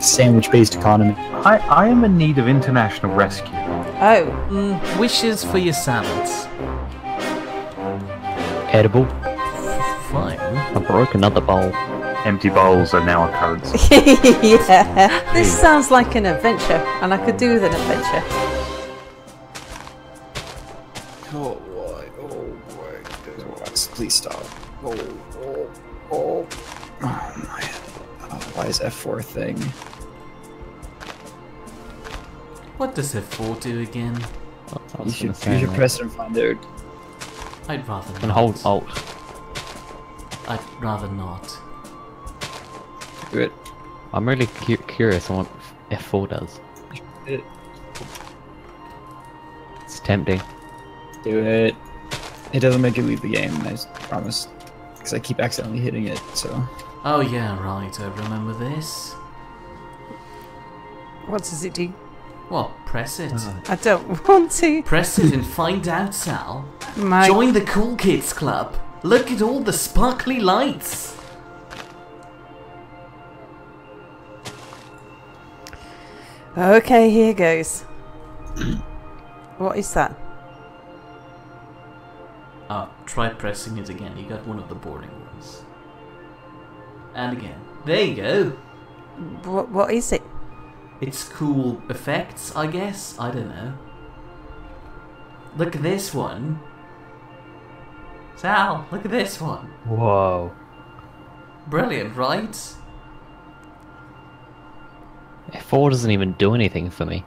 sandwich-based economy. I am in need of international rescue. Oh. Wishes for your salads. Edible. Fine. I broke another bowl. Empty bowls are now a currency. Yeah. This sounds like an adventure, and I could do with an adventure. Oh boy, oh boy. Please stop. Oh my. Oh, why is F4 a thing? What does F4 do again? You should press it and find out. I'd rather not. And hold Alt. I'd rather not. Do it. I'm really curious on what F4 does. It's tempting. Do it. It doesn't make it leave the game, I promise. Because I keep accidentally hitting it, so... Oh yeah, right, I remember this. What does it do? What? Press it. I don't want to. Press it and find out, Sal. My... Join the Cool Kids Club. Look at all the sparkly lights. Okay, here goes. What is that? Try pressing it again. You got one of the boring ones. And again. There you go. What is it? It's cool effects, I guess. I don't know. Look at this one. Sal, look at this one. Whoa. Brilliant, right? F4 doesn't even do anything for me.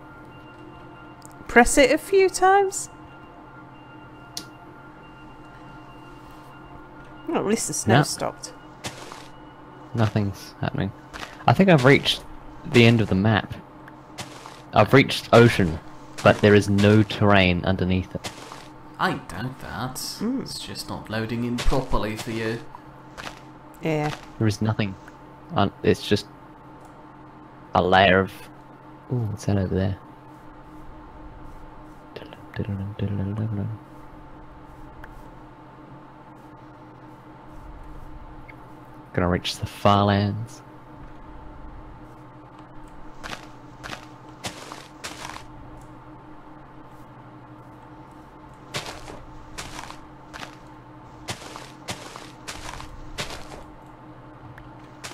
Press it a few times? Oh, at least the snow stopped. Nothing's happening. I think I've reached the end of the map. I've reached ocean, but there is no terrain underneath it. I doubt that. It's just not loading in properly for you. Yeah. There is nothing. It's just a layer of... Ooh, what's that over there? Gonna reach the far lands.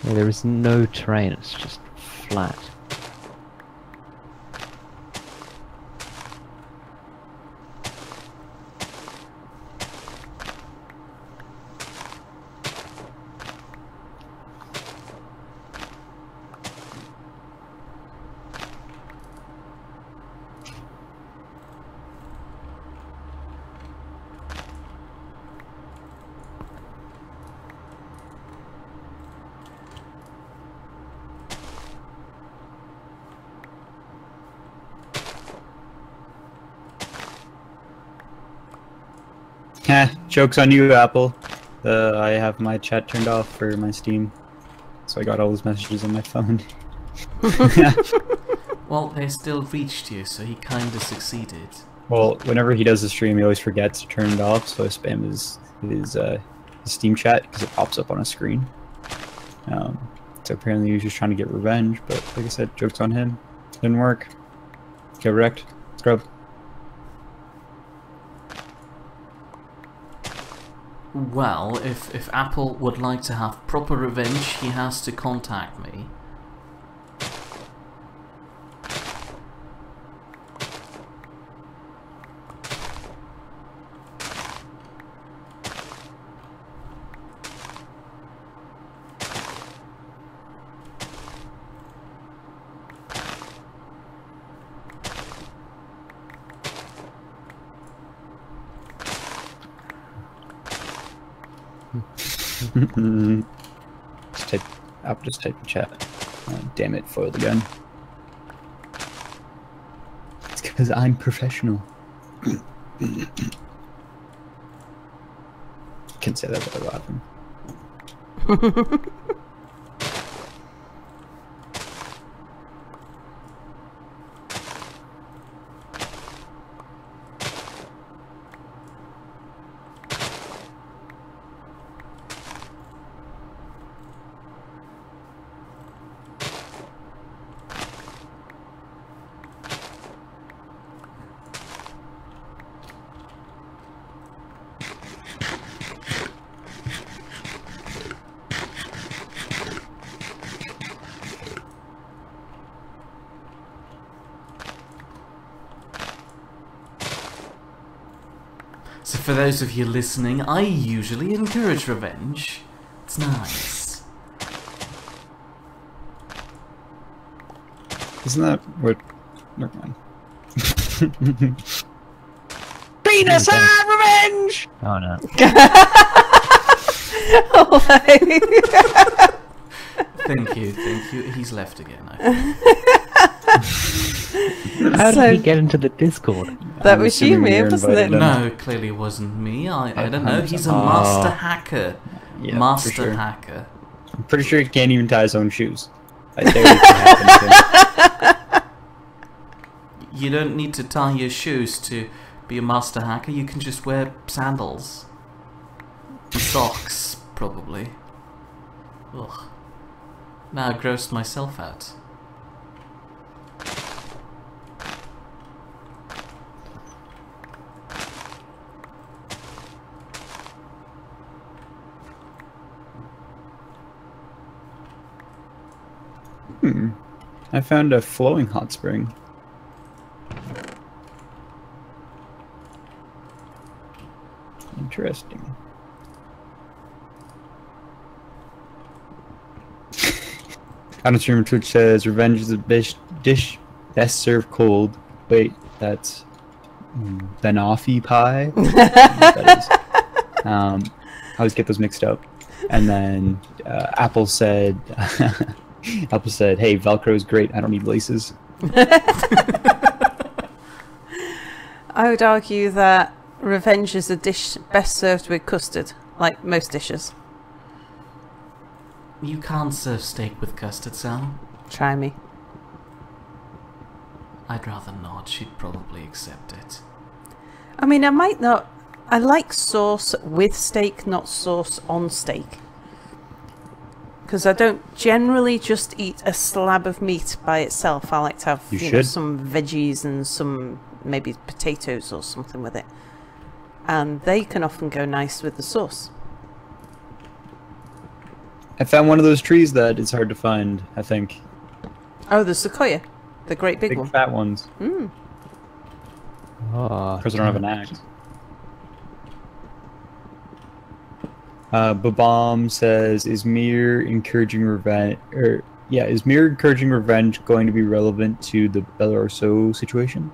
Yeah, there is no terrain, it's just flat. Joke's on you, Apple. I have my chat turned off for my Steam, so I got all those messages on my phone. Well, they still reached you, so he kinda succeeded. Well, whenever he does the stream, he always forgets to turn it off, so I spam his Steam chat because it pops up on a screen. So apparently he was just trying to get revenge, but like I said, joke's on him. Didn't work. Get wrecked. Scrub. Well, if Apple would like to have proper revenge, he has to contact me. Just type in chat. Damn it, foiled again. It's because I'm professional. Can't say that without laughing. For those of you listening, I usually encourage revenge. It's nice. Isn't that what? Never mind. Penis revenge! Oh no. Thank you. He's left again, I think. How did he get into the Discord? That was you, Mia, wasn't it? No, clearly it wasn't me. I don't know. He's a master hacker. Yeah, Master for sure. hacker. I'm pretty sure he can't even tie his own shoes. I dare it to happen to him. You don't need to tie your shoes to be a master hacker. You can just wear sandals. And socks, probably. Ugh. Now I grossed myself out. I found a flowing hot spring. Interesting. On stream Twitch says revenge is a dish best served cold. Wait, that's banoffee pie. I don't know what that is. I always get those mixed up. And then Apple said, Apple said, "Hey, Velcro is great. I don't need laces." I would argue that revenge is a dish best served with custard, like most dishes. You can't serve steak with custard, Sal. Try me. I'd rather not. She'd probably accept it. I mean, I might not. I like sauce with steak, not sauce on steak. Because I don't generally just eat a slab of meat by itself. I like to have you know, some veggies and some maybe potatoes or something with it. And they can often go nice with the sauce. I found one of those trees that is hard to find, I think. Oh, the sequoia. The great big one. Fat ones. Mm. Oh, because I don't have an axe. Babam says, "Is Mir encouraging revenge? Is Mir encouraging revenge going to be relevant to the Belorso situation?"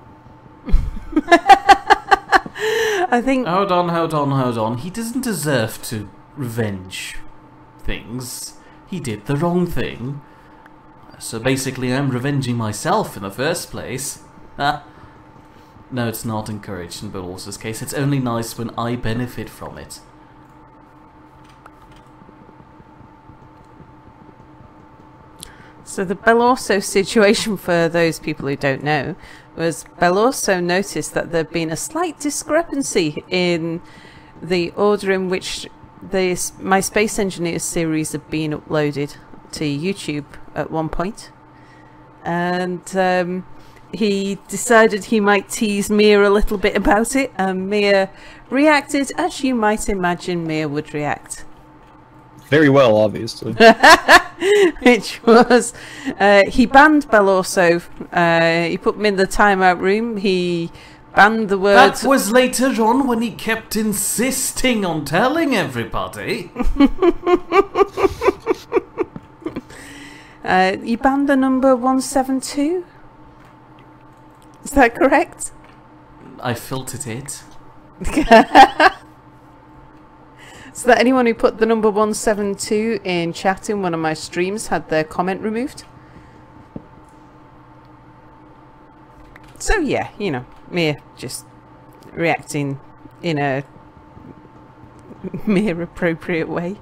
I think. Hold on. He doesn't deserve to revenge things. He did the wrong thing. So basically, I'm revenging myself in the first place. No, it's not encouraged in Belorso's case. It's only nice when I benefit from it. So the Belorso situation, for those people who don't know, was Belorso noticed that there'd been a slight discrepancy in the order in which my Space Engineers series had been uploaded to YouTube at one point. And he decided he might tease Mia a little bit about it, and Mia reacted as you might imagine Mia would react. Very well, obviously. Which was, he banned Belorso. He put him in the timeout room. He banned the words. That was later on when he kept insisting on telling everybody. He banned the number 172. Is that correct? I filtered it. So that anyone who put the number 172 in chat in one of my streams had their comment removed. So yeah, you know, Mia just reacting in a Mia appropriate way.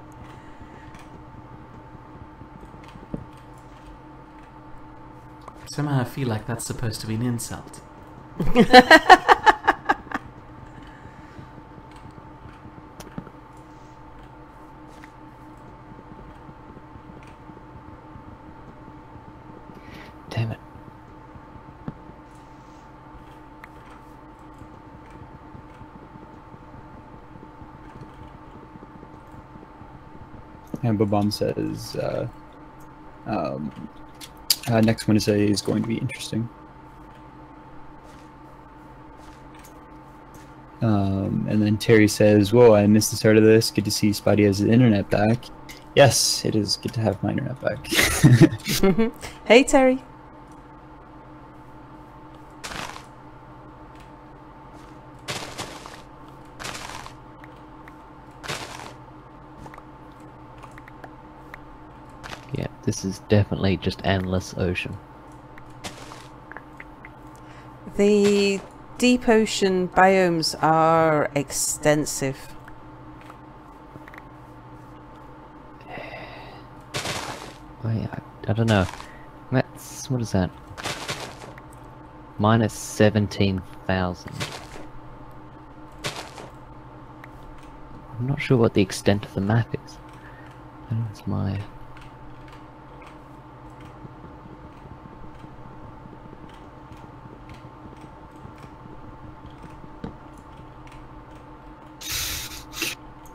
Somehow I feel like that's supposed to be an insult. Damn it. And Babam says, next Wednesday is going to be interesting. And then Terry says, "Whoa, I missed the start of this. Good to see Spidey has his internet back." Yes, it is good to have my internet back. Hey, Terry. Yeah, this is definitely just endless ocean. The deep ocean biomes are extensive. Wait, I don't know. That's, what is that? Minus 17,000. I'm not sure what the extent of the map is. That's my...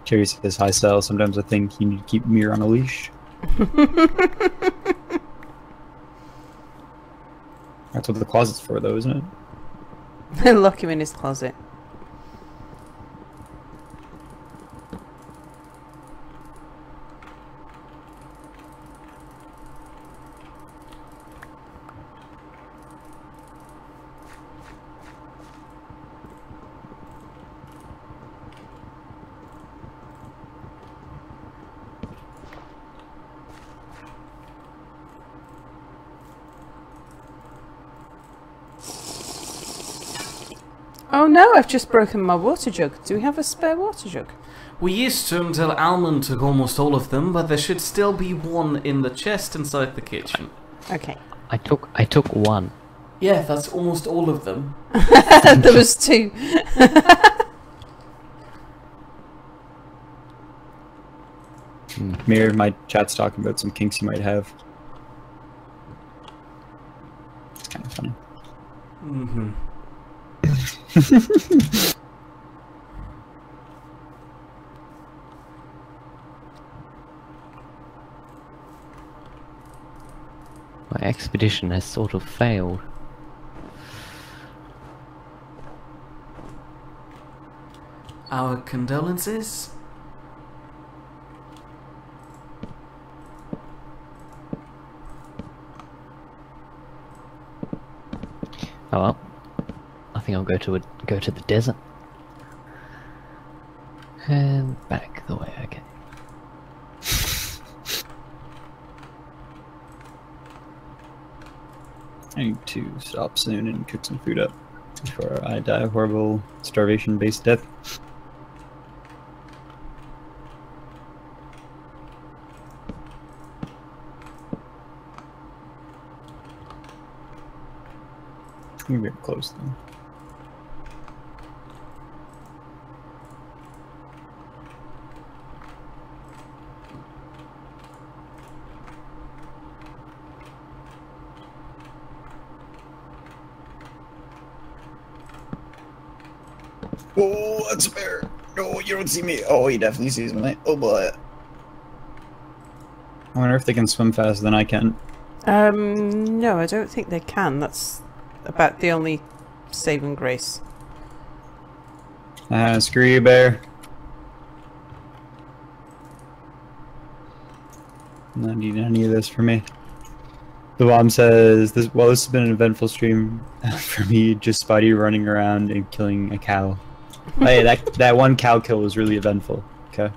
Terry says, "Hi, Sal. Sometimes I think you need to keep Mir on a leash." That's what the closet's for, though, isn't it? Lock him in his closet. Oh no, I've just broken my water jug. Do we have a spare water jug? We used to until Almond took almost all of them, but there should still be one in the chest inside the kitchen. Okay. I took one. Yeah, that's almost all of them. There was 2. Mir, my chat's talking about some kinks you might have. It's kind of funny. Mm-hmm. My expedition has sort of failed. Our condolences? Oh well. I think I'll go to the desert. And back the way, okay. I need to stop soon and cook some food up before I die a horrible starvation-based death. I'm getting close though. Oh, that's a bear. No, you don't see me. Oh, he definitely sees me. Oh boy. I wonder if they can swim faster than I can. No, I don't think they can. That's about the only saving grace. Screw you, bear. Not need any of this for me. The bomb says, this has been an eventful stream for me, just Spidey running around and killing a cow. Hey, that one cow kill was really eventful. Okay.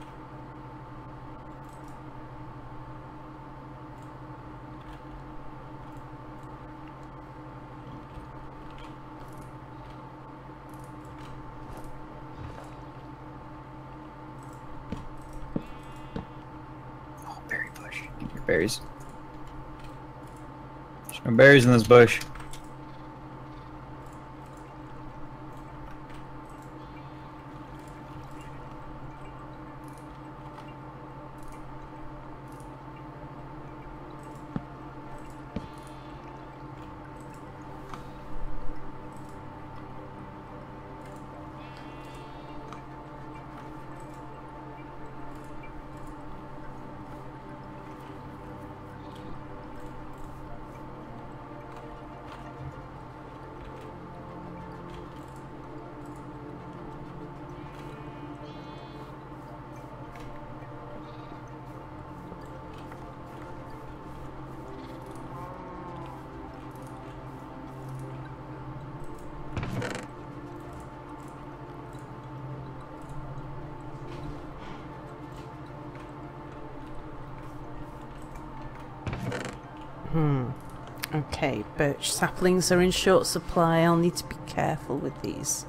Oh, berry bush. Give me your berries. There's no berries in this bush. Okay, birch saplings are in short supply. I'll need to be careful with these.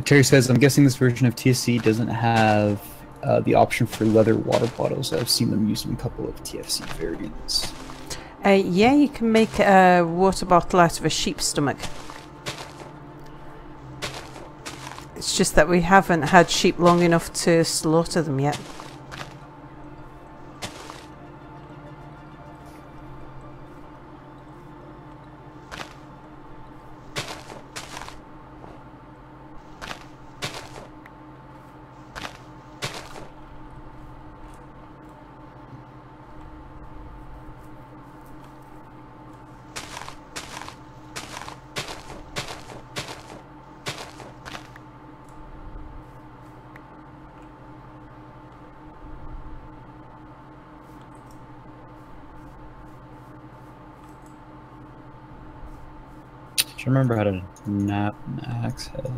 Terry says, I'm guessing this version of TSC doesn't have the option for leather water bottles. I've seen them used in a couple of TFC variants. Yeah, you can make a water bottle out of a sheep's stomach. It's just that we haven't had sheep long enough to slaughter them yet. I remember how to nap an axe head.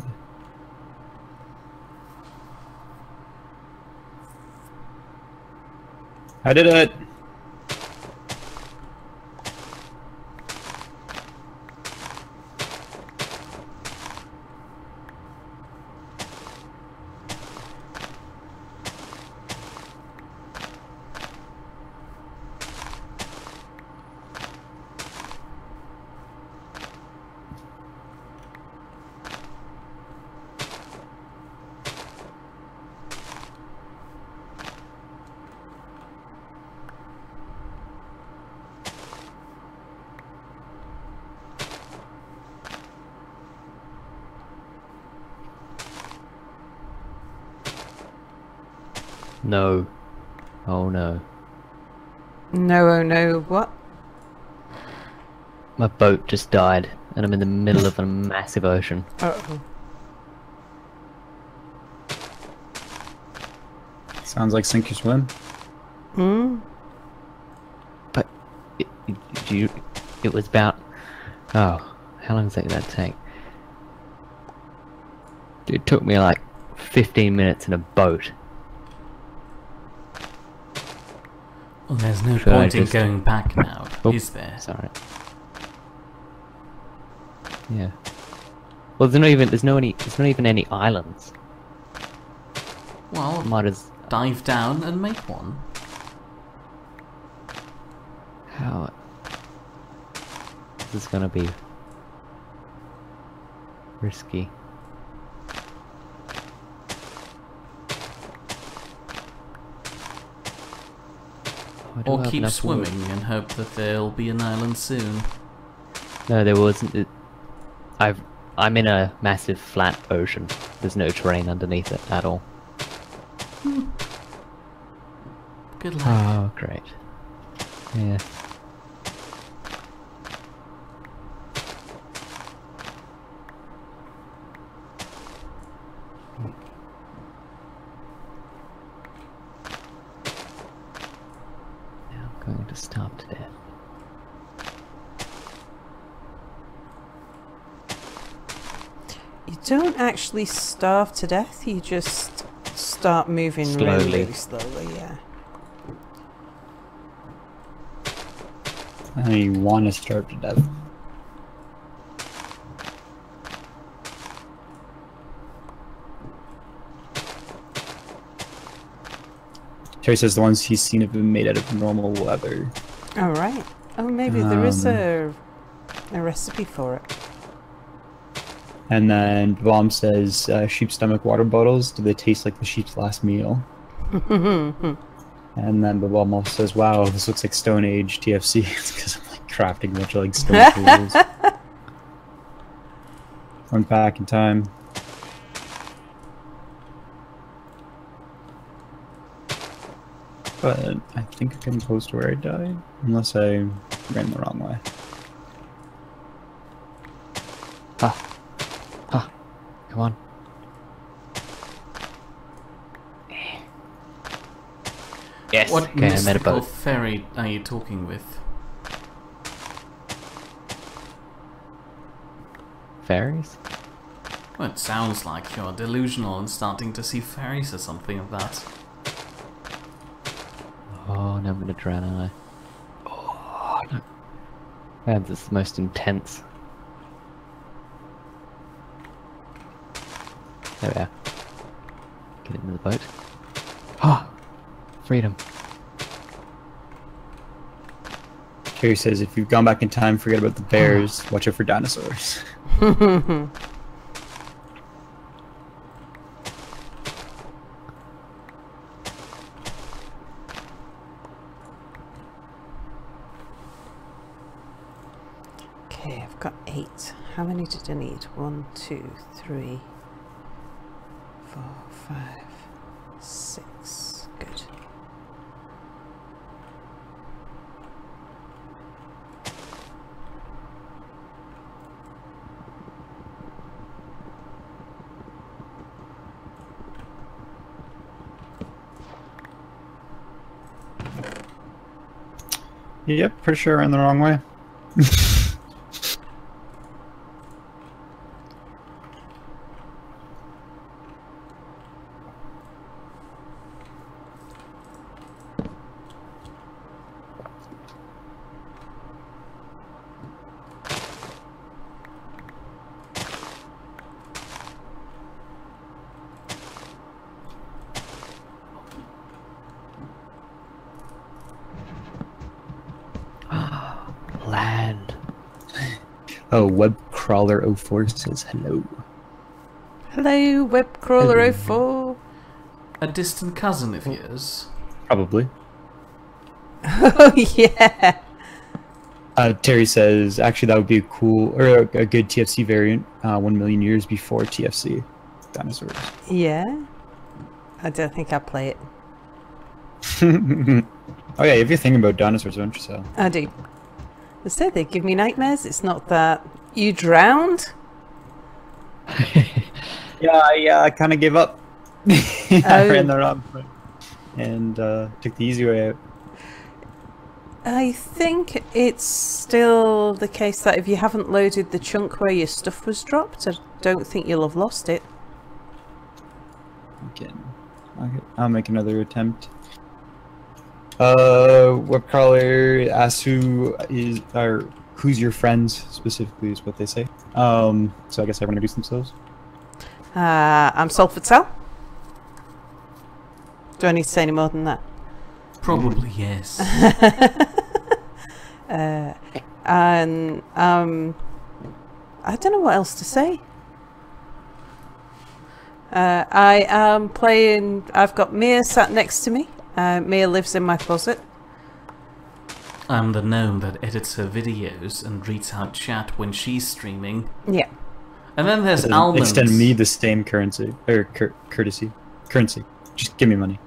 I did it! No. Oh no. No, oh no, what? My boat just died, and I'm in the middle of a massive ocean. Uh-oh. Sounds like sink or swim. Hmm? But it was about... Oh, how long did that take? It took me like 15 minutes in a boat. Well, there's no Should point I in just- going back now, Oh, is there? Sorry. Yeah. Well, there's not even any islands. Well, Might as dive down and make one. how this is gonna be risky. I do Or have keep enough wood. swimming and hope that there'll be an island soon. No, there wasn't. I'm in a massive flat ocean. There's no terrain underneath it at all. Good luck. Oh, great. Yeah. Now I'm going to starve to death. You don't actually starve to death, you just start moving really, Slowly. really slowly, yeah. I want to starve to death. Terry says the ones he's seen have been made out of normal leather. Alright. Oh, maybe there is a recipe for it. And then Bomb says, sheep stomach water bottles, do they taste like the sheep's last meal? And then the Bomb also says, wow, this looks like Stone Age TFC. It's because I'm like crafting a bunch of like stone tools. Went back in time. But I think I'm getting close to where I died, unless I ran the wrong way. Come on. Yes. What Okay, I made a mystical boat. fairy are you talking with? Fairies? Well, it sounds like you're delusional and starting to see fairies or something of that. Oh, now I'm gonna drown, aren't I? Oh, no. Man, this is the most intense. There we are. Get into the boat. Ah! Freedom. Carrie says, if you've gone back in time, forget about the bears. Watch out for dinosaurs. Okay, I've got 8. How many did I need? 1, 2, 3, 4, 5, 6. Good. Yep, pretty sure I ran the wrong way. Land. Oh, Webcrawler04 says hello. Hello, Webcrawler04. A distant cousin of yours? Probably. Oh, yeah. Terry says, actually, that would be a cool, or a good TFC variant, 1 million years before TFC. Dinosaurs. Yeah. I don't think I'll play it. Oh yeah, if you're thinking about dinosaurs, don't you, so? I do. I said they give me nightmares. It's not that you drowned. Yeah, I kind of gave up. I Oh. ran the wrong way and took the easy way out. I think it's still the case that if you haven't loaded the chunk where your stuff was dropped, I don't think you'll have lost it. Again, I'll make another attempt. Webcrawler asks who's your friends specifically is what they say. So I guess everyone introduce themselves. I'm Salford Sal. Do I need to say any more than that? Probably yes. And I don't know what else to say. I am playing. I've got Mia sat next to me. Mia lives in my closet. I'm the gnome that edits her videos and reads out chat when she's streaming. Yeah. And then there's Almond. Extend me the same currency or courtesy. Currency. Just give me money.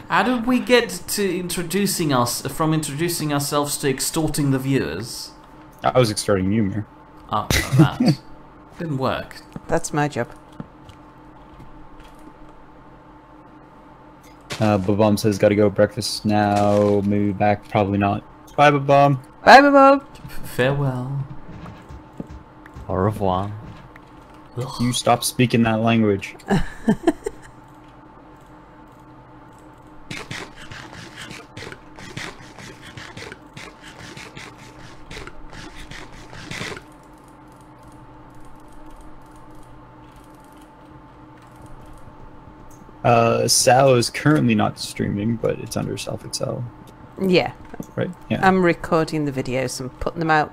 How did we get to introducing ourselves to extorting the viewers? I was extorting you, Mir. Oh, that didn't work. That's my job. Babam says gotta go breakfast now. Maybe back. Probably not. Bye, Babam. Bye, Bob. Farewell. Au revoir. You stop speaking that language. Sal is currently not streaming, but it's under Self-Excel, Yeah. right? Yeah. I'm recording the videos and putting them out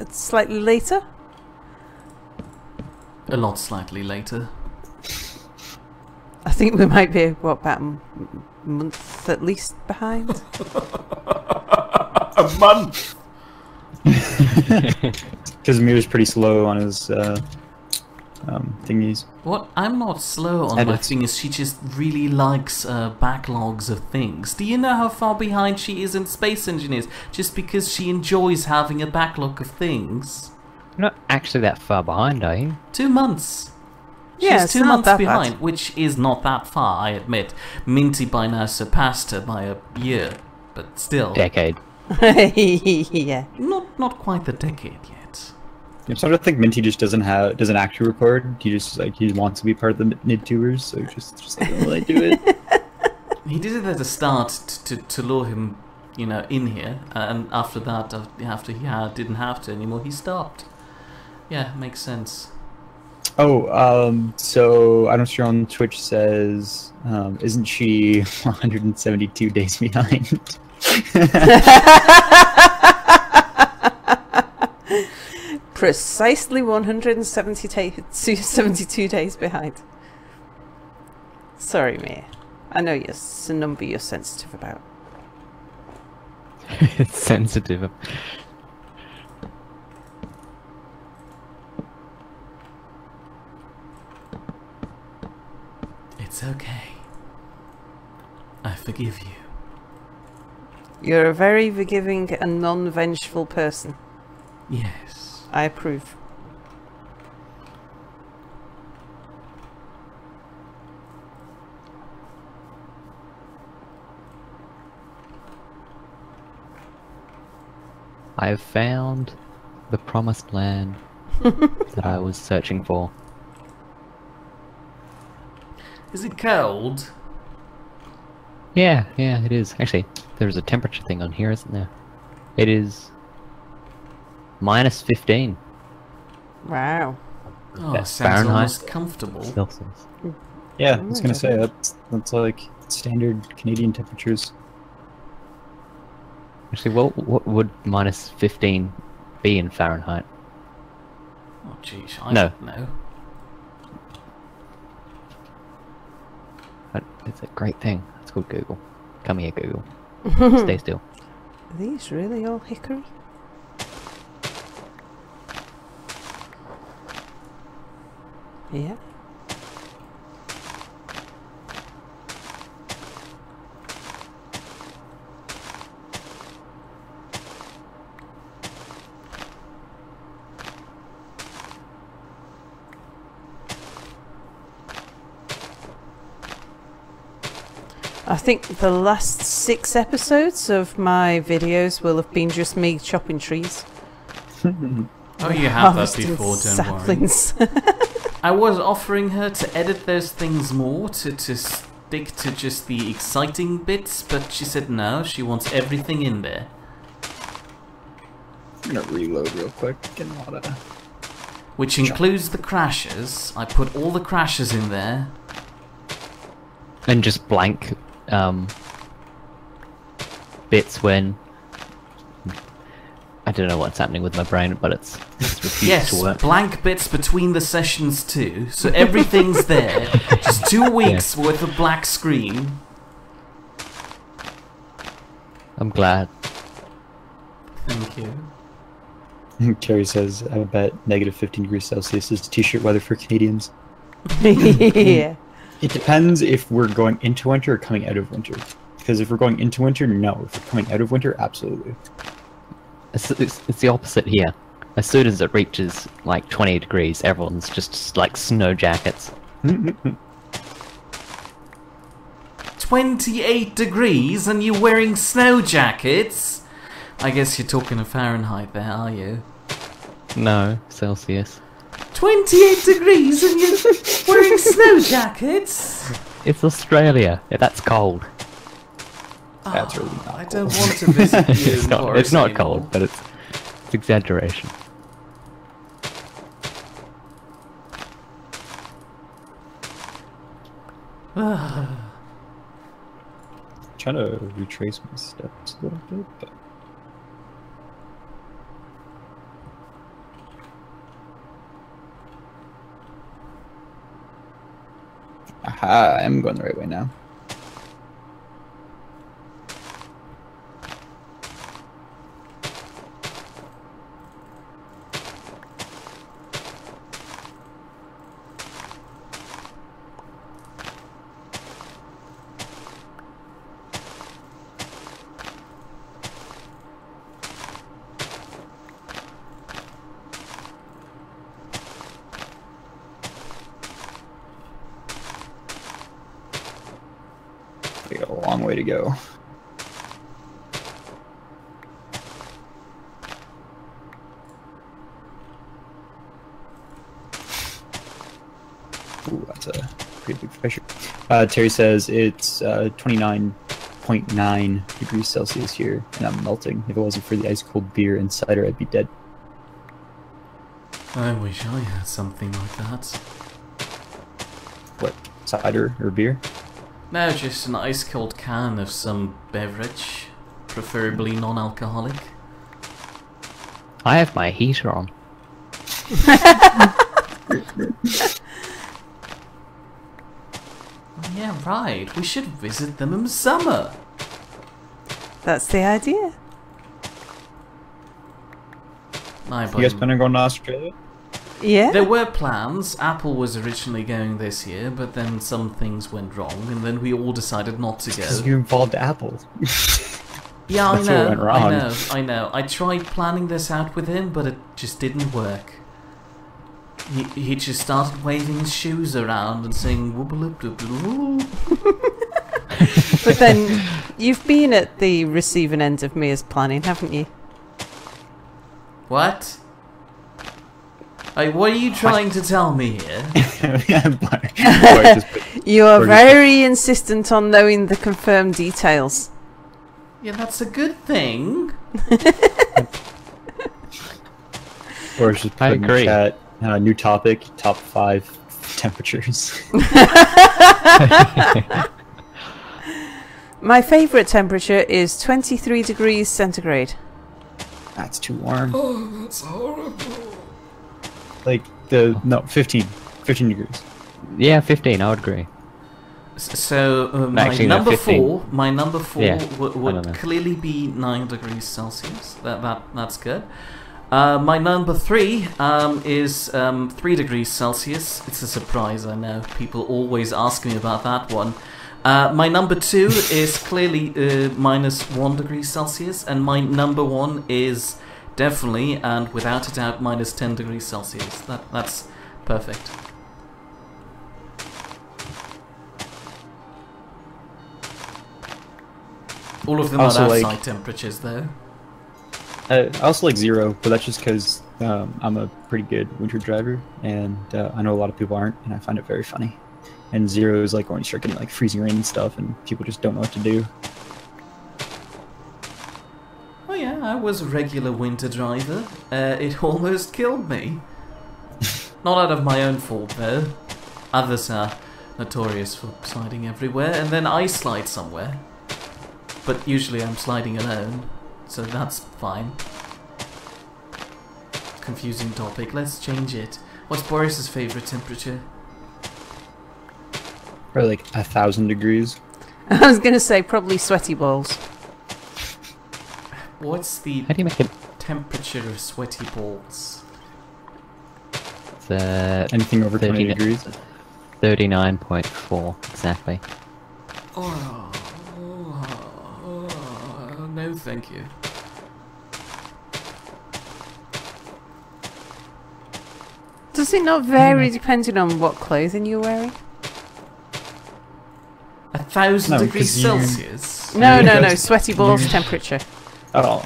slightly later. A lot slightly later. I think we might be, what, about a month at least behind? A month! Because Mir's pretty slow on his thingies. What? I'm not slow on my Edits. fingers, she just really likes backlogs of things. Do you know how far behind she is in Space Engineers? Just because she enjoys having a backlog of things. Not actually that far behind, are you? 2 months. Yeah, She's it's 2 not months that behind, bad. which is not that far, I admit. Minty by now surpassed her by a year, but still, Decade. Yeah. not quite the decade yet. I'm starting to think Minty just doesn't actually record. He just he wants to be part of the Nidd tubers, so he just like will I do it. He did it at the start to lure him, you know, in here, and after that, after he didn't have to anymore, he stopped. Yeah, makes sense. Oh, so I don't know on Twitch says, isn't she 172 days behind? Precisely 172 days behind. Sorry, Mia. I know it's a number you're sensitive about. It's sensitive. It's okay. I forgive you. You're a very forgiving and non-vengeful person. Yes. I approve. I have found the promised land that I was searching for. Is it cold? Yeah, it is. Actually, there's a temperature thing on here, isn't there? It is -15 Wow. Oh, That's sounds Fahrenheit. almost comfortable. Celsius. Yeah, I was gonna say that's like standard Canadian temperatures. Actually, what would -15 be in Fahrenheit? Oh, jeez, I No. don't know. It's a great thing. It's called Google. Come here, Google. Stay still. Are these really all hickory? Yeah. I think the last 6 episodes of my videos will have been just me chopping trees. Oh, you have that Harvesting before, don't worry. saplings. I was offering her to edit those things more, to stick to just the exciting bits, but she said no, she wants everything in there. I'm gonna reload real quick. Getting a lot of... Which includes the crashes. I put all the crashes in there. And just blank bits when I don't know what's happening with my brain, but it's refused Yes, to work. blank bits between the sessions too, so everything's there. Just 2 weeks worth of black screen. I'm glad. Thank you. Carrie says, I bet -15 degrees Celsius is t-shirt weather for Canadians. Yeah. It depends if we're going into winter or coming out of winter. Because if we're going into winter, no. If we're coming out of winter, absolutely. It's the opposite here. As soon as it reaches like 20 degrees, everyone's just like snow jackets. 28 degrees and you're wearing snow jackets? I guess you're talking of Fahrenheit there, are you? No, Celsius. 28 degrees and you're wearing snow jackets? It's Australia. Yeah, that's cold. That's really not I cold. don't want to visit you It's in not. Boris It's not anymore. cold, but it's exaggeration. Trying to retrace my steps a little bit, but... Aha, I'm going the right way now. We got a long way to go. Ooh, that's a pretty big pressure. Terry says it's 29.9 degrees Celsius here, and I'm melting. If it wasn't for the ice cold beer and cider, I'd be dead. I wish I had something like that. What, cider or beer? No, just an ice cold can of some beverage, preferably non-alcoholic. I have my heater on. Yeah, right. We should visit them in summer. That's the idea. You guys planning on going to Australia? Yeah. There were plans. Apple was originally going this year, but then some things went wrong, and then we all decided not to go. Because you involved Apple. Yeah, That's what went wrong. I know. I tried planning this out with him, but it just didn't work. He just started waving his shoes around and saying whoop-a-loop-doop-a-loop. But then, you've been at the receiving end of Mia's planning, haven't you? What? What are you trying to tell me here? You are very insistent on knowing the confirmed details. Yeah, that's a good thing. Or just put in the chat, new topic, top 5 temperatures. My favourite temperature is 23 degrees centigrade. That's too warm. Oh, that's horrible. Like, 15 degrees. Yeah, 15, I would agree. So, Actually, no, 15. my number 4 Yeah, would clearly be 9 degrees Celsius. That's good. My number 3 is 3 degrees Celsius. It's a surprise, I know. People always ask me about that one. My number 2 is clearly -1 degree Celsius, and my number 1 is definitely and without a doubt -10 degrees Celsius. That's perfect. All of them are outside temperatures, though. I also like 0, but that's just because I'm a pretty good winter driver, and I know a lot of people aren't, and I find it very funny. And 0 is like when you start getting like freezing rain and stuff, and people just don't know what to do. Oh yeah, I was a regular winter driver. It almost killed me. Not out of my own fault, though. Others are notorious for sliding everywhere, and then I slide somewhere. But usually I'm sliding alone, so that's fine. Confusing topic, let's change it. What's Boris's favourite temperature? Probably like 1,000 degrees. I was going to say probably sweaty balls. What's the How do you make it? temperature of sweaty balls? Anything over 20 degrees? 39.4, exactly. Oh, no thank you. Does it not vary depending on what clothing you're wearing? 1,000 No, degrees 'cause Celsius? No, sweaty balls temperature. Oh.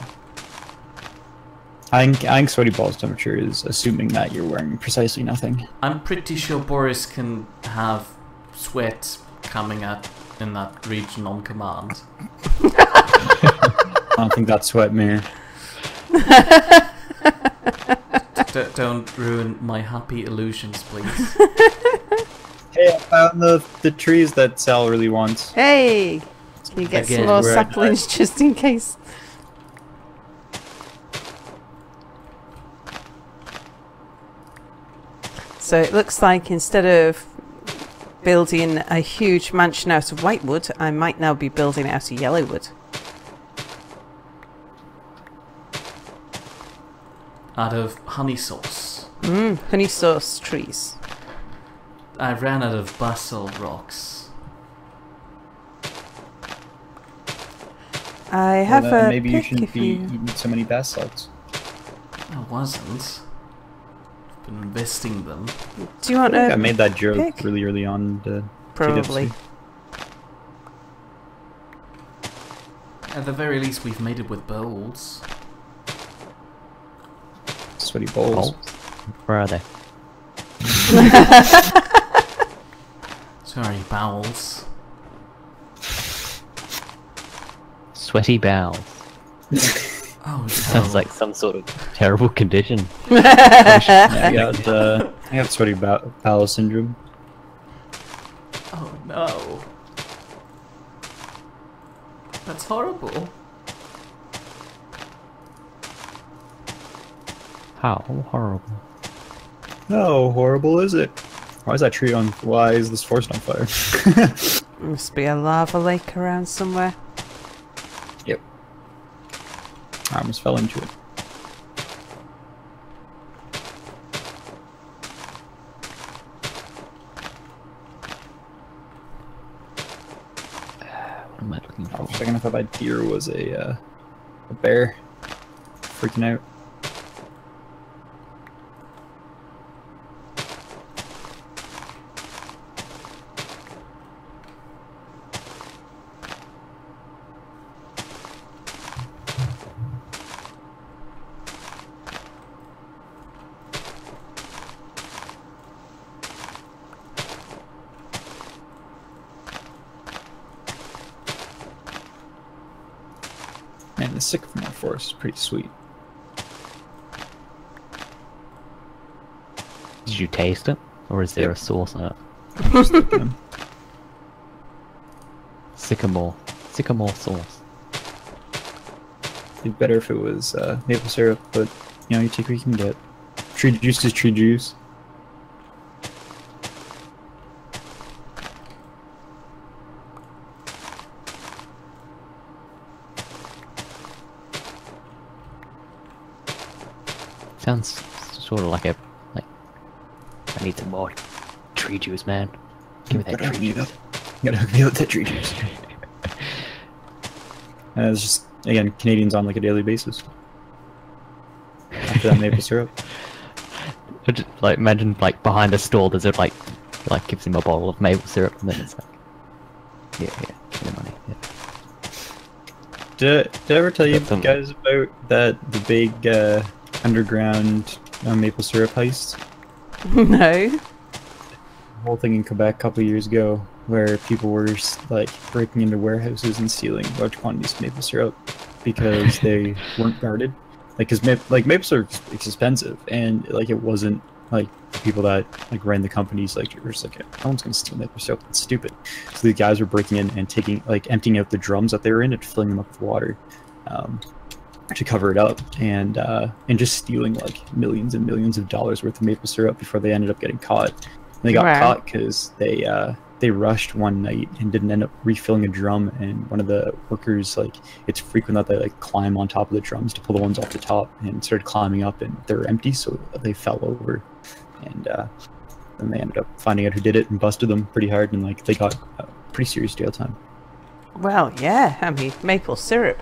I think sweaty balls temperature is assuming that you're wearing precisely nothing. I'm pretty sure Boris can have sweat coming out in that region on command. I don't think that's sweat, man. Don't ruin my happy illusions, please. Hey, I found the trees that Sal really wants. Hey! You get Again, some more we're at saplings just in case. So it looks like instead of building a huge mansion out of white wood, I might now be building it out of yellow wood. Out of honey sauce. Honey sauce trees. I ran out of basalt rocks. I have a maybe you pick shouldn't if be you... eating so many basalts. I wasn't. I've been investing them. Do you want I a made that joke pick? really early on. Probably. At the very least, we've made it with bowls. Sweaty bowls. Where are they? Sorry, bowels. Sweaty bowels. Oh, Sounds like some sort of terrible condition. Yeah, I got sweaty bowel syndrome. Oh no. That's horrible. How horrible. No, horrible is it? Why is that tree on? Why is this forest on fire? Must be a lava lake around somewhere. Yep. I almost fell into it. What am I looking I was for? checking if that deer was a bear. Freaking out. Man, the sycamore forest is pretty sweet. Did you taste it? Or is there Yep. a sauce in it? Just looking at 'em. Sycamore. Sycamore sauce. It'd be better if it was maple syrup, but you know, you take what you can get. Tree juice is tree juice. Sounds sort of like a I need some more tree juice, man. Give me that Gotta tree hook me juice. up. Gotta hook me up with that tree juice. It's just, again, Canadians on like a daily basis. After that maple syrup. I just, like, imagine like behind a store there's a like gives him a bottle of maple syrup and then it's like yeah, give me the money. Yeah. Did I ever tell you That's guys about the big underground maple syrup heist? No. The whole thing in Quebec a couple of years ago, where people were like breaking into warehouses and stealing large quantities of maple syrup because they weren't guarded. Like, cause maple syrup is expensive, and like it wasn't like the people that like ran the companies like were just like, no one's gonna steal maple syrup. That's stupid. So these guys were breaking in and taking like emptying out the drums that they were in and filling them up with water. To cover it up, and just stealing like millions and millions of dollars worth of maple syrup before they ended up getting caught. And they got Wow. caught because they rushed one night and didn't end up refilling a drum. And one of the workers, like, it's frequent that they like climb on top of the drums to pull the ones off the top, and started climbing up, and they were empty, so they fell over. And then they ended up finding out who did it and busted them pretty hard, and like they got pretty serious jail time. Well, yeah. I mean, maple syrup.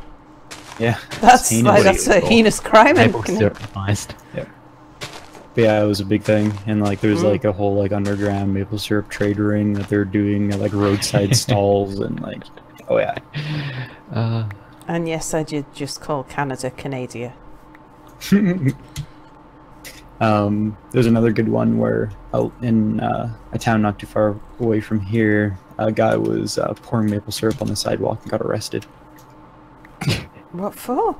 Yeah, That's heinous. like that's a heinous crime. Maple in syrup heist. But yeah, it was a big thing, and like there's like a whole like underground maple syrup trade ring that they're doing at like roadside stalls, and like, oh yeah. And yes, I did just call Canada Canada. There's another good one where in a town not too far away from here, a guy was pouring maple syrup on the sidewalk and got arrested. What for?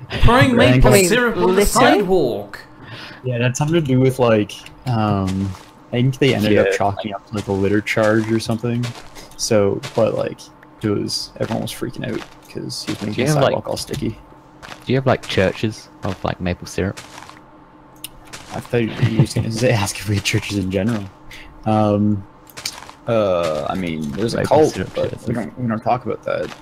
Pouring maple I mean, syrup on the litter? sidewalk. Yeah, it had something to do with like, I think they ended up Yeah. chalking up to like a litter charge or something. So, but like, everyone was freaking out because he was making the have, like- sidewalk all sticky. Do you have like churches of like maple syrup? I thought you were going to ask if we had churches in general. I mean, there's a Maple cult, syrup but churches. we don't talk about that.